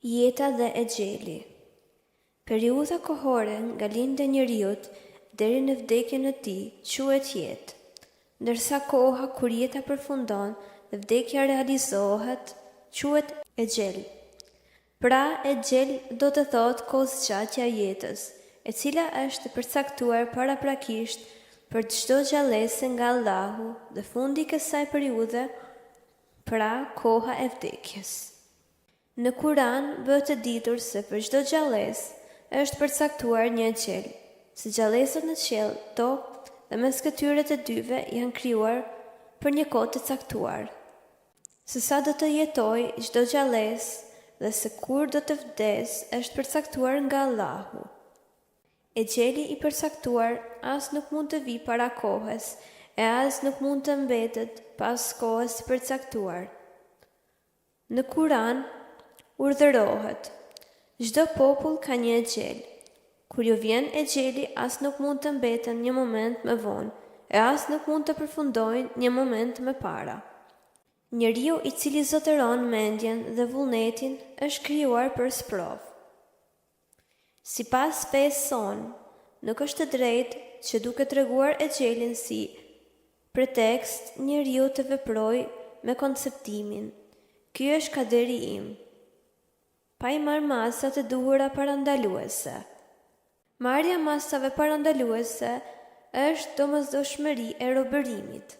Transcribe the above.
Jeta dhe e gjeli. Periudha kohore nga lindja e njeriut deri në vdekjen e tij quhet jetë, ndërsa koha kur jeta përfundon dhe vdekja realizohet quhet e gjel. Pra, e gjel do të thotë kohëzgjatja e jetës, e cila është e përcaktuar paraprakisht për çdo gjallëse nga Allahu dhe fundi i kësaj periudhe, pra koha e vdekjes. Në Kur'an bëhet e ditur se për çdo gjallësë është përcaktuar një gjel, se gjallësat në qiell, tokë dhe mes këtyre të dyve janë krijuar për një kohë të caktuar. Se sa do të jetojë çdo gjallësë dhe se kur do të vdesë është përcaktuar nga Allahu. E gjeli i përcaktuar as nuk mund të vijë para kohës, e as nuk mund të mbetet pas kohës së përcaktuar. Në Kur'an urdhërohet: çdo popull ka një e gjel. Kur ju vjen e gjeli, as nuk mund të mbeten një moment më vonë, e as nuk mund të përfundojnë një moment më para. Njeriu i cili zotëron mendjen dhe vullnetin është krijuar për sprovë. Sipas fesë sonë, nuk është të drejtë që duke treguar e gjelin si pretekst njeriu të veprojë me konceptimin: ky është kaderi im, pa i marrë masat e duhura parandaluese. Marrja masave parandaluese është domosdoshmëri e robërimit.